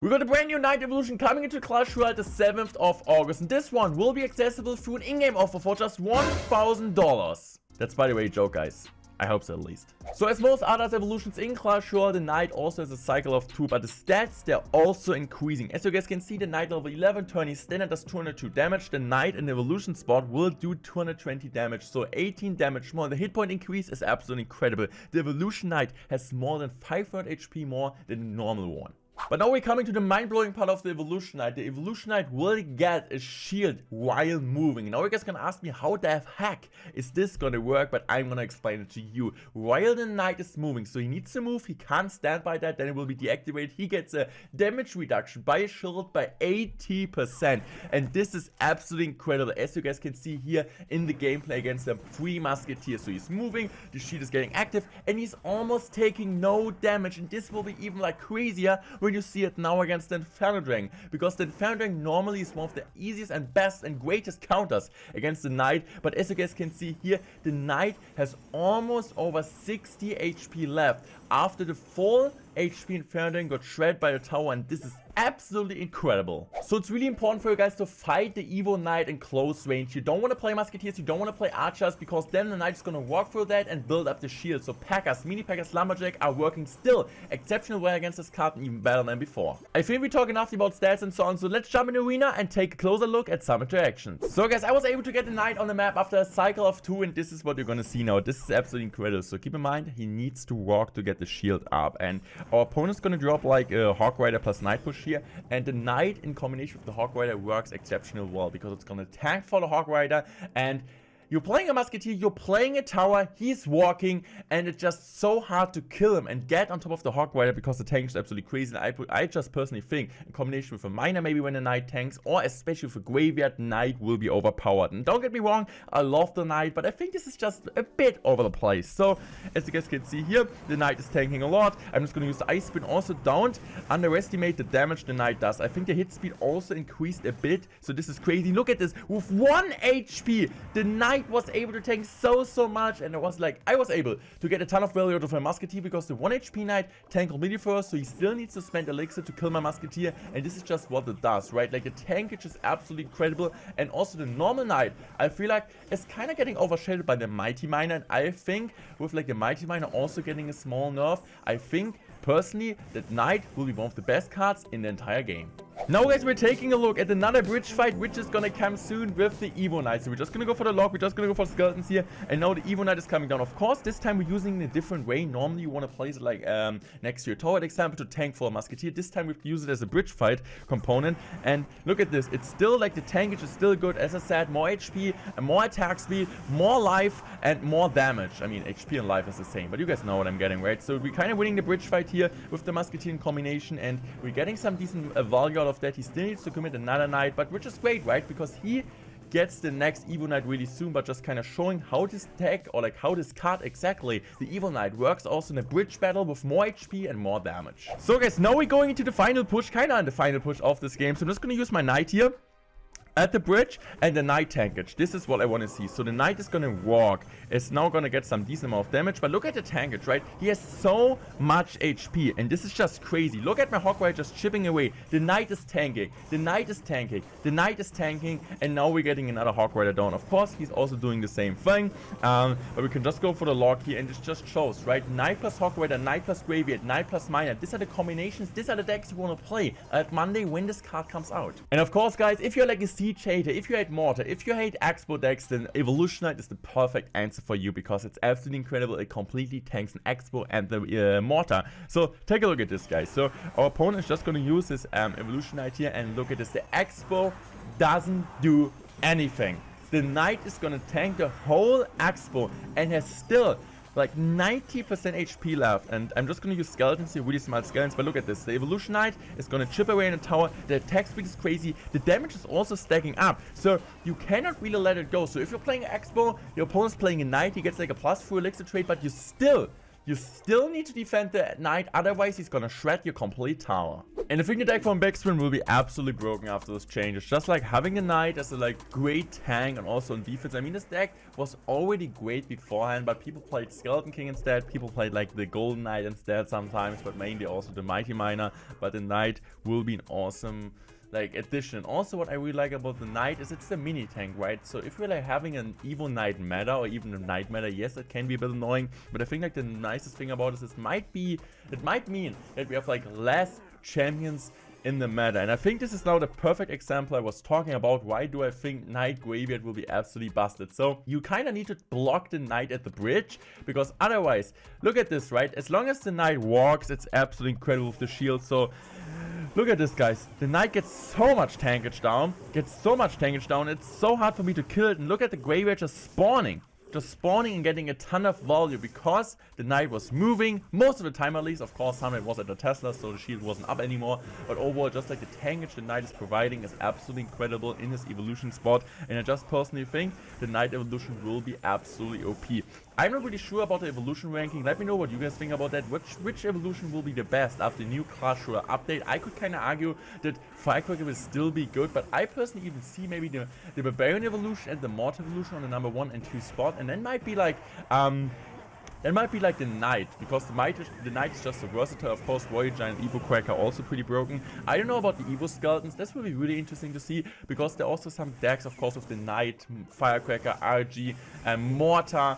We got a brand new Knight Evolution coming into Clash Royale the 7th of August, and this one will be accessible through an in-game offer for just $1,000. That's, by the way, a joke, guys. I hope so, at least. So as most other evolutions in Clash Royale, the Knight also has a cycle of 2, but the stats, they're also increasing. As you guys can see, the Knight level 11 turning standard does 202 damage. The Knight in the evolution spot will do 220 damage, so 18 damage more. The hit point increase is absolutely incredible. The evolution Knight has more than 500 HP more than the normal one. But now we're coming to the mind-blowing part of the Evolution Knight. The Evolution Knight will get a shield while moving. Now you guys can ask me, how the heck is this gonna work? But I'm gonna explain it to you. While the Knight is moving, so he needs to move, he can't stand by that, then it will be deactivated. He gets a damage reduction by a shield by 80%. And this is absolutely incredible, as you guys can see here in the gameplay against the 3 Musketeers. So he's moving, the shield is getting active, and he's almost taking no damage. And this will be even like crazier when you see it now against the Inferno Dragon, because the Inferno Dragon normally is one of the easiest and best and greatest counters against the Knight. But as you guys can see here, the Knight has almost over 60 HP left after the full HP Inferno Dragon got shredded by the tower, and this is absolutely incredible. So it's really important for you guys to fight the Evo Knight in close range. You don't want to play Musketeers, you don't want to play Archers, because then the Knight is going to walk through that and build up the shield. So Pekkas, Mini Pekkas, Lumberjack are working still exceptionally well against this card, and even better than before. I think we talk enough about stats and so on, so let's jump in the arena and take a closer look at some interactions. So guys, I was able to get the Knight on the map after a cycle of 2, and this is what you're going to see now. This is absolutely incredible. So keep in mind, he needs to walk to get the shield up, and our opponent's going to drop like a Hog Rider plus Knight push here, and the Knight in combination with the Hog Rider works exceptionally well, because it's going to tank for the Hog Rider, and you're playing a Musketeer, you're playing a tower, he's walking, and it's just so hard to kill him and get on top of the Hog Rider, because the tank is absolutely crazy. And I just personally think, in combination with a Miner maybe when the Knight tanks, or especially with a Graveyard, Knight will be overpowered. And don't get me wrong, I love the Knight, but I think this is just a bit over the place. So, as you guys can see here, the Knight is tanking a lot. I'm just going to use the Ice Spin. Also, don't underestimate the damage the Knight does. I think the hit speed also increased a bit, so this is crazy. Look at this, with 1 HP, the Knight was able to tank so much, and I was able to get a ton of value out of my Musketeer, because the 1 HP Knight tanked completely first, so he still needs to spend elixir to kill my Musketeer, and this is just what it does, right? Like, the tankage is absolutely incredible. And also the normal Knight, I feel like, is kind of getting overshadowed by the Mighty Miner, and I think with like the Mighty Miner also getting a small nerf, I think personally that Knight will be one of the best cards in the entire game. Now guys, we're taking a look at another bridge fight, which is gonna come soon with the Evo Knight. So we're just gonna go for the log, we're just gonna go for skeletons here, and now the Evo Knight is coming down. Of course, this time we're using it in a different way. Normally you want to place it like next to your tower, for example, to tank for a Musketeer. This time we use it as a bridge fight component, and look at this, it's still like the tankage is still good. As I said, more HP, more attack speed, more life, and more damage. I mean, HP and life is the same, but you guys know what I'm getting, right? So we're kind of winning the bridge fight here with the Musketeer in combination, and we're getting some decent value out of that. He still needs to commit another Knight, but which is great, right? Because he gets the next Evo Knight really soon, but just kind of showing how this tech, or like how this card exactly, the Evo Knight, works also in a bridge battle with more HP and more damage. So guys, now we're going into the final push, kind of on the final push of this game. So I'm just going to use my Knight here at the bridge, and the Knight tankage. This is what I want to see. So the Knight is going to walk. It's now going to get some decent amount of damage, but look at the tankage, right? He has so much HP, and this is just crazy. Look at my Hog Rider just chipping away. The Knight is tanking. The Knight is tanking. The Knight is tanking, and now we're getting another Hog Rider down. Of course, he's also doing the same thing, but we can just go for the log here, and it just shows, right? Knight plus Hog Rider, Knight plus Graveyard, Knight plus Miner. These are the combinations. These are the decks you want to play at Monday when this card comes out. And of course, guys, if you're like a siege hater, if you hate Mortar, if you hate Xbow decks, then Evolution Knight is the perfect answer for you, because it's absolutely incredible. It completely tanks an Xbow and the Mortar. So take a look at this, guys. So our opponent is just going to use this Evolution Knight here, and look at this. The Xbow doesn't do anything. The Knight is going to tank the whole Xbow and has still like 90% HP left, and I'm just going to use skeletons here, really smart skeletons. But look at this, the Evolution Knight is going to chip away in the tower. The attack speed is crazy, the damage is also stacking up, so you cannot really let it go. So if you're playing Xbow, your opponent's playing a Knight, he gets like a +4 elixir trade, but you still need to defend the Knight, otherwise he's going to shred your complete tower. And I think the deck from Backspin will be absolutely broken after this change. It's just like having the Knight as a like great tank and also in defense. I mean, this deck was already great beforehand, but people played Skeleton King instead. People played like the Golden Knight instead sometimes, but mainly also the Mighty Miner. But the Knight will be an awesome like addition. Also, what I really like about the Knight is it's the mini tank, right? So if you're like having an Evo Knight meta or even a Knight meta, yes, it can be a bit annoying, but I think like the nicest thing about this, it might mean that we have like less champions in the meta. And I think this is now the perfect example I was talking about. Why do I think Knight Graveyard will be absolutely busted? So you kind of need to block the Knight at the bridge, because otherwise, look at this, right? As long as the Knight walks, it's absolutely incredible with the shield. So look at this, guys. The Knight gets so much tankage down. It's so hard for me to kill it. And look at the Graveyard just spawning and getting a ton of value because the Knight was moving most of the time, at least. Of course, some it was at the Tesla, so the shield wasn't up anymore, but overall, just like the tankage the Knight is providing is absolutely incredible in his evolution spot. And I just personally think the Knight evolution will be absolutely OP. I'm not really sure about the evolution ranking. Let me know what you guys think about that. Which evolution will be the best after the new Clash Royale update? I could kind of argue that Firecracker will still be good, but I personally even see maybe the Barbarian evolution and the Mortar evolution on the number 1 and 2 spot, and then might be like the Knight, because the Knight is just so versatile. Of course, Warrior Giant, Evo Cracker also pretty broken. I don't know about the Evo Skeletons. This will be really interesting to see, because there are also some decks, of course, with the Knight, Firecracker, RG, Mortar,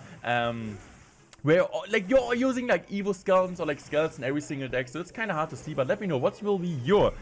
where like you're using like Evo Skeletons or like Skeletons in every single deck, so it's kind of hard to see. But let me know what will be your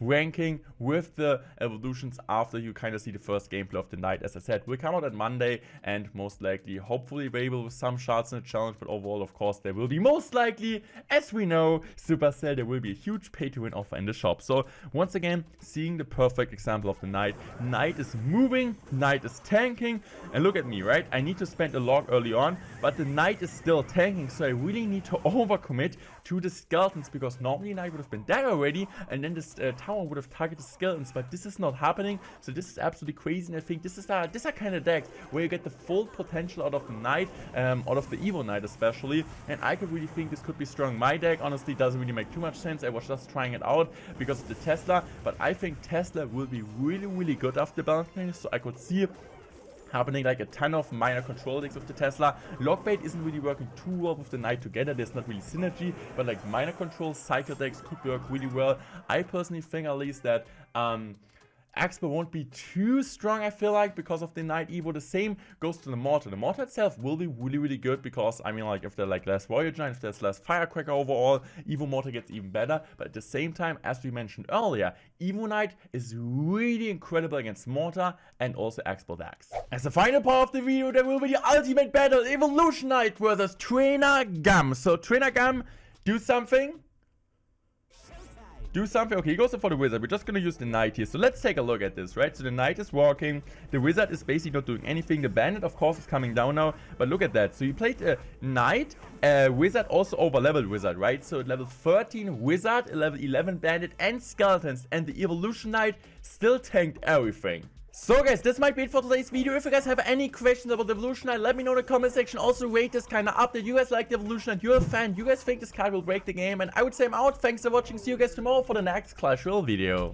ranking with the evolutions after you kind of see the first gameplay of the Knight. As I said, will come out on Monday and most likely hopefully available with some shards in the challenge, but overall, of course, there will be most likely, as we know, Supercell, there will be a huge pay to win offer in the shop. So once again, seeing the perfect example of the Knight. Knight is moving, Knight is tanking, and look at me, right? I need to spend a log early on, but the Knight is still tanking, so I really need to overcommit to the Skeletons, because normally Knight would have been dead already, and then this tower would have targeted Skeletons, but this is not happening. So this is absolutely crazy, and I think these are kind of decks where you get the full potential out of the Knight, out of the Evo Knight especially, and I could really think this could be strong. My deck honestly doesn't really make too much sense. I was just trying it out because of the Tesla, but I think Tesla will be really good after balance change, so I could see happening like a ton of minor control decks with the Tesla. Logbait isn't really working too well with the Knight together. There's not really synergy, but like minor control cycle decks could work really well. I personally think at least that Xbow won't be too strong, I feel like, because of the Knight Evo. The same goes to the Mortar. The Mortar itself will be really good, because, I mean, like, if there's like less Warrior Giant, if there's less Firecracker overall, Evo Mortar gets even better. But at the same time, as we mentioned earlier, Evo Knight is really incredible against Mortar and also Xbow decks. As the final part of the video, there will be the ultimate battle, Evolution Knight versus Trainer Gum. So, Trainer Gum, do something. Okay, he goes in for the Wizard. We're just gonna use the Knight here. So let's take a look at this, right? So the Knight is walking. The Wizard is basically not doing anything. The Bandit, of course, is coming down now. But look at that. So you played a Knight, a Wizard, also over-leveled Wizard, right? So level 13 Wizard, level 11 Bandit, and Skeletons. And the Evolution Knight still tanked everything. So guys, this might be it for today's video. If you guys have any questions about the Evolution Knight, let me know in the comment section. Also rate this kind of update. You guys like the Evolution Knight, you're a fan, you guys think this card will break the game, and I would say I'm out. Thanks for watching, see you guys tomorrow for the next Clash Royale video.